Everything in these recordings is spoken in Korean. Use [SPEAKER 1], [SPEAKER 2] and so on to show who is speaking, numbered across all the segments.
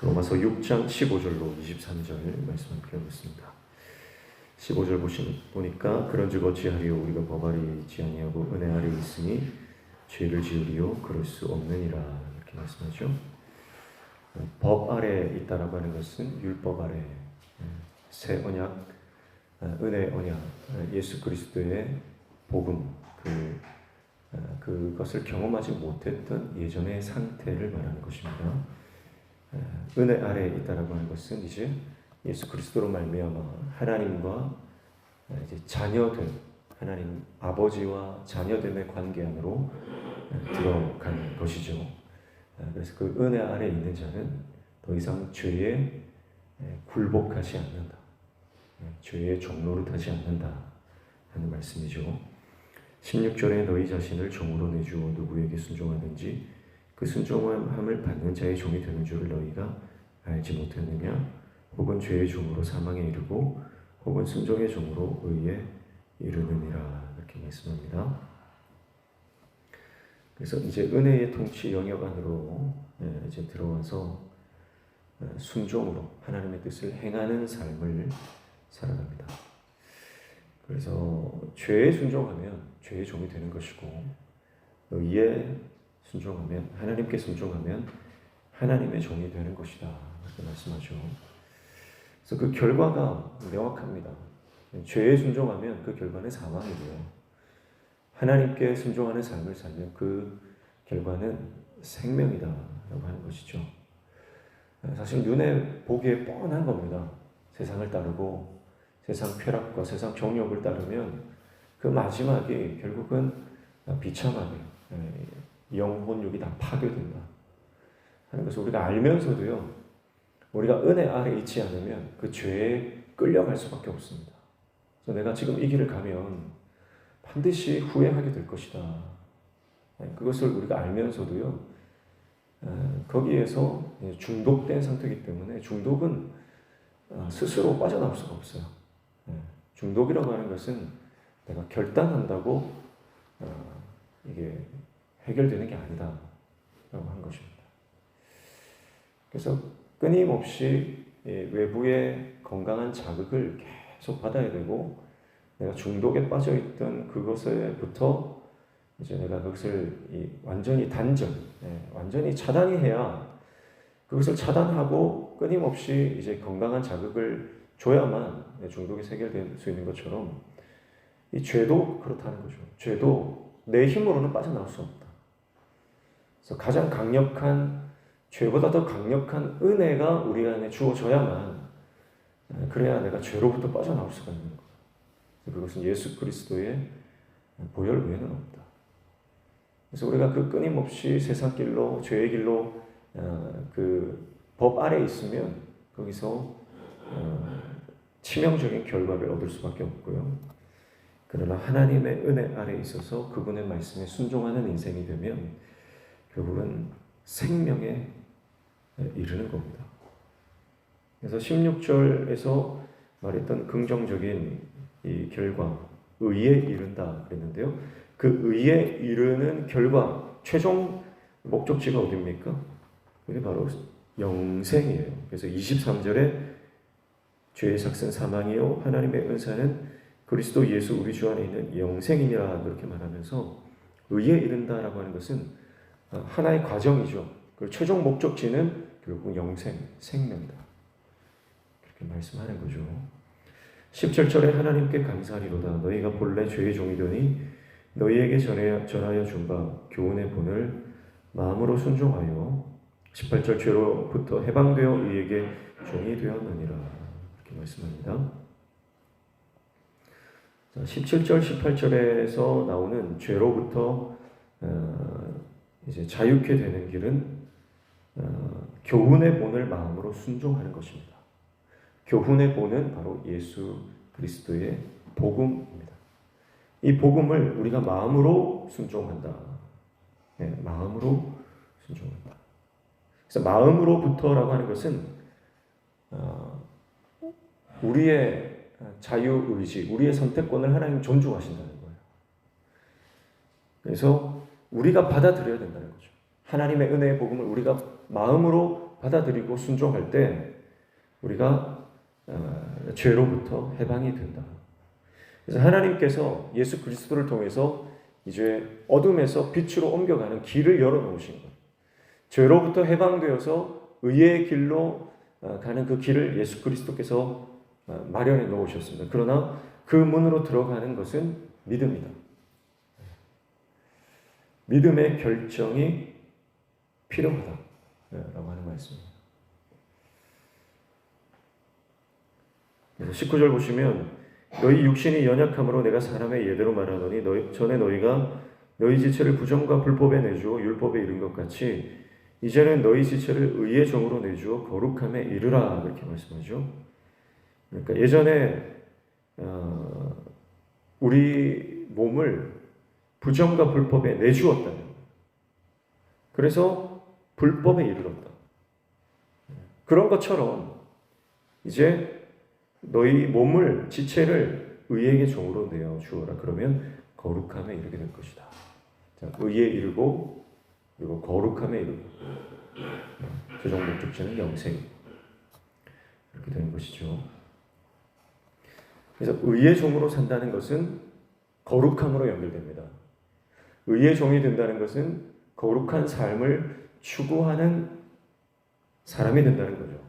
[SPEAKER 1] 로마서 6장 15절로 23절 말씀을 배우겠습니다. 15절 보니까 그런즉 어찌하리요 우리가 법 아래 있지 아니하고 은혜 아래 있으니 죄를 지으리요 그럴 수 없느니라 이렇게 말씀하죠. 법 아래 있다라고 하는 것은 율법 아래 새 언약, 은혜 언약, 예수 그리스도의 복음 그것을 경험하지 못했던 예전의 상태를 말하는 것입니다. 은혜 아래 있다라고 하는 것은 이제 예수 그리스도로 말미암아 하나님과 이제 자녀된 하나님 아버지와 자녀됨의 관계 안으로 들어가는 것이죠. 그래서 그 은혜 아래 있는 자는 더 이상 죄에 굴복하지 않는다. 죄의 종로를 타지 않는다 하는 말씀이죠. 16절에 너희 자신을 종으로 내주어 누구에게 순종하든지 그 순종함을 받는 자의 종이 되는 줄을 너희가 알지 못했느냐? 혹은 죄의 종으로 사망에 이르고 혹은 순종의 종으로 의에 이르느니라 이렇게 말씀합니다. 그래서 이제 은혜의 통치 영역 안으로 이제 들어와서 순종으로 하나님의 뜻을 행하는 삶을 살아갑니다. 그래서 죄에 순종하면 죄의 종이 되는 것이고 의에 순종하면 하나님께 순종하면 하나님의 종이 되는 것이다 이렇게 말씀하죠. 그래서 그 결과가 명확합니다. 죄에 순종하면 그 결과는 사망이고요. 하나님께 순종하는 삶을 살면 그 결과는 생명이다라고 하는 것이죠. 사실 눈에 보기에 뻔한 겁니다. 세상을 따르고 세상 쾌락과 세상 정욕을 따르면 그 마지막이 결국은 비참하게 영혼육이 다 파괴된다 하는 것을 우리가 알면서도요, 우리가 은혜 아래 있지 않으면 그 죄에 끌려갈 수밖에 없습니다. 그래서 내가 지금 이 길을 가면 반드시 후회하게 될 것이다. 그것을 우리가 알면서도요, 거기에서 중독된 상태이기 때문에 중독은 스스로 빠져나올 수가 없어요. 중독이라고 하는 것은 내가 결단한다고 이게 해결되는 게 아니다 라고 한 것입니다. 그래서 끊임없이 외부의 건강한 자극을 계속 받아야 되고 내가 중독에 빠져있던 그것에부터 이제 내가 그것을 완전히 완전히 차단이 해야 그것을 차단하고 끊임없이 이제 건강한 자극을 줘야만 중독이 해결될 수 있는 것처럼 이 죄도 그렇다는 거죠. 죄도 내 힘으로는 빠져나올 수 없다. 그래서 가장 강력한 죄보다 더 강력한 은혜가 우리 안에 주어져야만 그래야 내가 죄로부터 빠져나올 수가 있는 거예요. 그것은 예수 그리스도의 보혈 외에는 없다. 그래서 우리가 그 끊임없이 세상 길로 죄의 길로 그 법 아래 있으면 거기서 치명적인 결과를 얻을 수밖에 없고요. 그러나 하나님의 은혜 아래 있어서 그분의 말씀에 순종하는 인생이 되면 결국은 생명에 이르는 겁니다. 그래서 16절에서 말했던 긍정적인 이 결과, 의에 이른다 그랬는데요. 그 의에 이르는 결과, 최종 목적지가 어디입니까? 그게 바로 영생이에요. 그래서 23절에 죄의 삭은 사망이요 하나님의 은사는 그리스도 예수 우리 주 안에 있는 영생이니라 그렇게 말하면서 의에 이른다라고 하는 것은 하나의 과정이죠. 그 최종 목적지는 결국 영생, 생명이다. 그렇게 말씀하는 거죠. 17절에 하나님께 감사하리로다. 너희가 본래 죄의 종이 되니 너희에게 전하여 준 바 교훈의 본을 마음으로 순종하여 18절 죄로부터 해방되어 의에게 종이 되었느니라 이렇게 말씀합니다. 17절, 18절에서 나오는 죄로부터 이제 자유케 되는 길은 교훈의 본을 마음으로 순종하는 것입니다. 교훈의 본은 바로 예수 그리스도의 복음입니다. 이 복음을 우리가 마음으로 순종한다. 마음으로 순종한다. 그래서 마음으로부터라고 하는 것은 우리의 자유의지, 우리의 선택권을 하나님 존중하신다는 거예요. 그래서 우리가 받아들여야 된다는 거죠. 하나님의 은혜의 복음을 우리가 마음으로 받아들이고 순종할 때 우리가 죄로부터 해방이 된다. 그래서 하나님께서 예수 그리스도를 통해서 이제 어둠에서 빛으로 옮겨가는 길을 열어놓으신 것. 죄로부터 해방되어서 의의 길로 가는 그 길을 예수 그리스도께서 마련해 놓으셨습니다. 그러나 그 문으로 들어가는 것은 믿음이다. 믿음의 결정이 필요하다라고 하는 말씀입니다. 그래서 19절 보시면 너희 육신이 연약함으로 내가 사람의 예대로 말하더니 전에 너희가 너희 지체를 부정과 불법에 내주어 율법에 이른 것 같이 이제는 너희 지체를 의의 종으로 내주어 거룩함에 이르라 그렇게 말씀하죠. 그러니까 예전에 우리 몸을 부정과 불법에 내주었다는 거예요. 그래서 불법에 이르렀다. 그런 것처럼 이제 너희 몸을 지체를 의에게 종으로 내어 주어라. 그러면 거룩함에 이르게 될 것이다. 자, 의에 이르고 그리고 거룩함에 이르고 최종 목적지는 영생 이렇게 되는 것이죠. 그래서 의의 종으로 산다는 것은 거룩함으로 연결됩니다. 의의 종이 된다는 것은 거룩한 삶을 추구하는 사람이 된다는 거죠.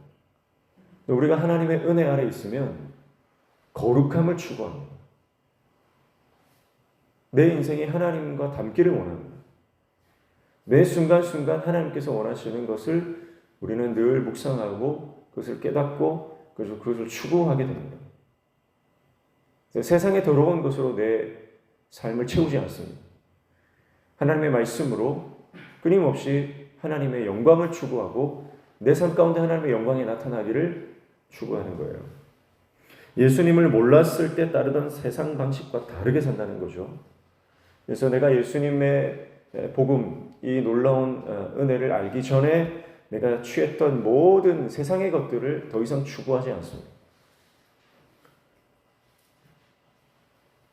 [SPEAKER 1] 우리가 하나님의 은혜 아래 있으면 거룩함을 추구합니다. 내 인생이 하나님과 닮기를 원합니다. 매 순간순간 하나님께서 원하시는 것을 우리는 늘 묵상하고 그것을 깨닫고 그래서 그것을 추구하게 됩니다. 세상의 더러운 것으로 내 삶을 채우지 않습니다. 하나님의 말씀으로 끊임없이 하나님의 영광을 추구하고 내 삶 가운데 하나님의 영광이 나타나기를 추구하는 거예요. 예수님을 몰랐을 때 따르던 세상 방식과 다르게 산다는 거죠. 그래서 내가 예수님의 복음, 이 놀라운 은혜를 알기 전에 내가 취했던 모든 세상의 것들을 더 이상 추구하지 않습니다.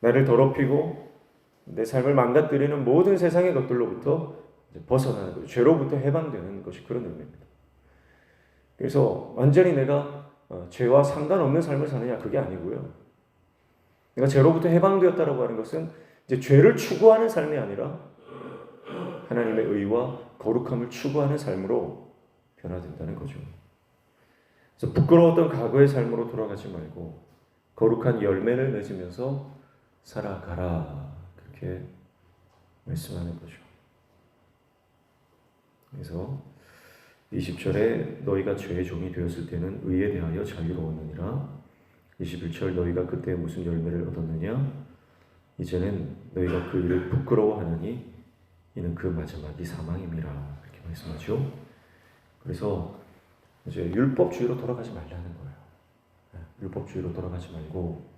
[SPEAKER 1] 나를 더럽히고 내 삶을 망가뜨리는 모든 세상의 것들로부터 벗어나는 거죠. 죄로부터 해방되는 것이 그런 의미입니다. 그래서 완전히 내가 죄와 상관없는 삶을 사느냐 그게 아니고요. 내가 죄로부터 해방되었다라고 하는 것은 이제 죄를 추구하는 삶이 아니라 하나님의 의와 거룩함을 추구하는 삶으로 변화된다는 거죠. 그래서 부끄러웠던 과거의 삶으로 돌아가지 말고 거룩한 열매를 맺으면서 살아가라 그렇게 말씀하는 거죠. 그래서 20절에 너희가 죄의 종이 되었을 때는 의에 대하여 자유로웠느니라. 21절 너희가 그때 무슨 열매를 얻었느냐? 이제는 너희가 그 일을 부끄러워하느니 이는 그 마지막이 사망임이라 이렇게 말씀하죠. 그래서 이제 율법주의로 돌아가지 말라는 거예요. 율법주의로 돌아가지 말고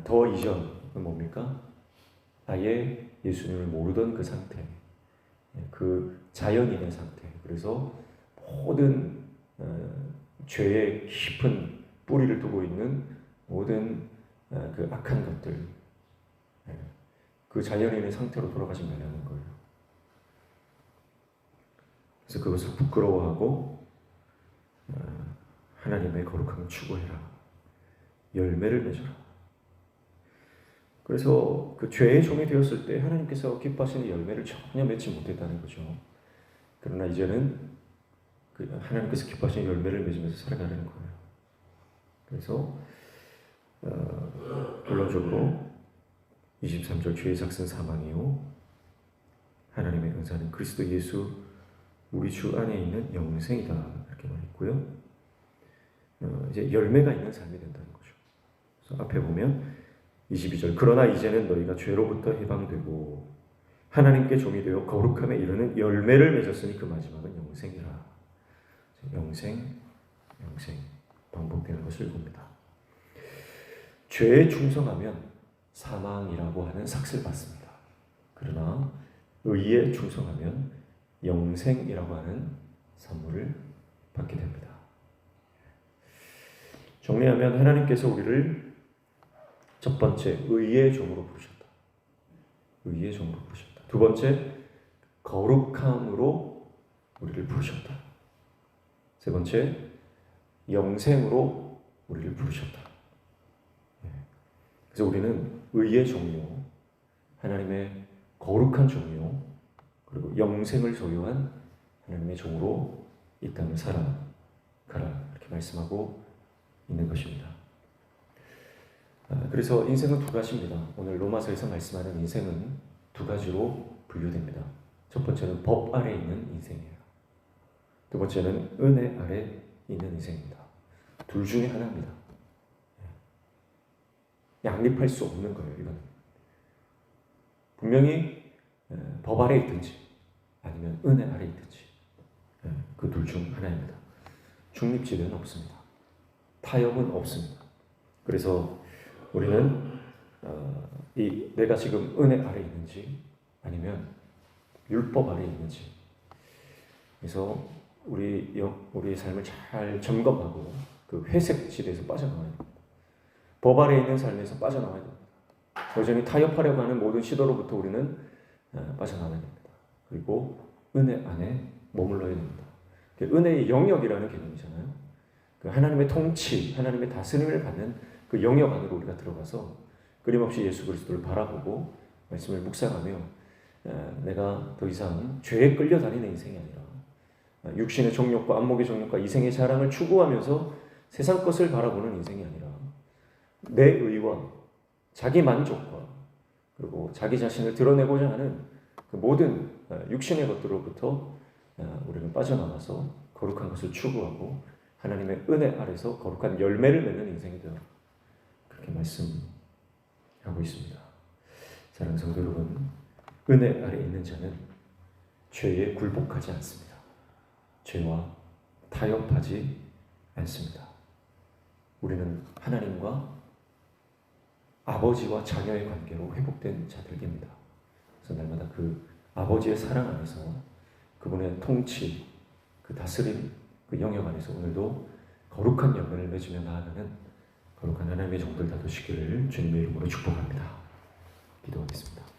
[SPEAKER 1] 더 이전은 뭡니까? 아예 예수님을 모르던 그 상태, 그 자연인의 상태. 그래서 모든 죄의 깊은 뿌리를 두고 있는 모든 그 악한 것들, 그 자연인의 상태로 돌아가지 말라는 거예요. 그래서 그것을 부끄러워하고 하나님의 거룩함을 추구해라. 열매를 맺어라. 그래서 그 죄의 종이 되었을 때 하나님께서 기뻐하시는 열매를 전혀 맺지 못했다는 거죠. 그러나 이제는 그 하나님께서 기뻐하시는 열매를 맺으면서 살아가는 거예요. 그래서 결론적으로 23절 죄의 삭은 사망이요 하나님의 은사는 그리스도 예수 우리 주 안에 있는 영생이다 이렇게 말했고요. 이제 열매가 있는 삶이 된다는 거죠. 그래서 앞에 보면 22절 그러나 이제는 너희가 죄로부터 해방되고 하나님께 종이 되어 거룩함에 이르는 열매를 맺었으니 그 마지막은 영생이라. 영생 반복되는 것을 봅니다. 죄에 충성하면 사망이라고 하는 삭을 받습니다. 그러나 의에 충성하면 영생이라고 하는 선물을 받게 됩니다. 정리하면 하나님께서 우리를 첫 번째 의의 종으로 부르셨다. 의의 종으로 부르셨다. 두 번째 거룩함으로 우리를 부르셨다. 세 번째, 영생으로 우리를 부르셨다. 그래서 우리는 의의 종이요, 하나님의 거룩한 종이요, 그리고 영생을 소유한 하나님의 종으로 이 땅을 살아가라, 이렇게 말씀하고 있는 것입니다. 그래서 인생은 두 가지입니다. 오늘 로마서에서 말씀하는 인생은 두 가지로 분류됩니다. 첫 번째는 법 아래 있는 인생이에요. 두 번째는 은혜 아래 있는 인생입니다. 둘 중에 하나입니다. 양립할 수 없는 거예요. 이건 분명히 법 아래 있든지 아니면 은혜 아래 있든지 그 둘 중 하나입니다. 중립지대는 없습니다. 타협은 없습니다. 그래서 우리는 내가 지금 은혜 아래 있는지 아니면 율법 아래 있는지, 그래서 우리의 삶을 잘 점검하고 그 회색 지대에서 빠져나와야 됩니다. 법 아래 있는 삶에서 빠져나와야 됩니다. 여전히 타협하려고 하는 모든 시도로부터 우리는 빠져나와야 됩니다. 그리고 은혜 안에 머물러야 됩니다. 은혜의 영역이라는 개념이잖아요. 그 하나님의 통치, 하나님의 다스림을 받는 그 영역 안으로 우리가 들어가서 끊임없이 예수 그리스도를 바라보고 말씀을 묵상하며 내가 더 이상 죄에 끌려다니는 인생이 아니라 육신의 정욕과 안목의 정욕과 이생의 자랑을 추구하면서 세상 것을 바라보는 인생이 아니라 내 의와 자기 만족과 그리고 자기 자신을 드러내고자 하는 그 모든 육신의 것들로부터 우리는 빠져나와서 거룩한 것을 추구하고 하나님의 은혜 아래서 거룩한 열매를 맺는 인생이 되어 그렇게 말씀하고 있습니다. 사랑하는 성도 여러분, 은혜 아래 있는 자는 죄에 굴복하지 않습니다. 죄와 타협하지 않습니다. 우리는 하나님과 아버지와 자녀의 관계로 회복된 자들입니다. 그래서 날마다 그 아버지의 사랑 안에서 그분의 통치, 그 다스림, 그 영역 안에서 오늘도 거룩한 열매를 맺으며 나아가는 거룩한 하나님의 종들 다 되시기를 주님의 이름으로 축복합니다. 기도하겠습니다.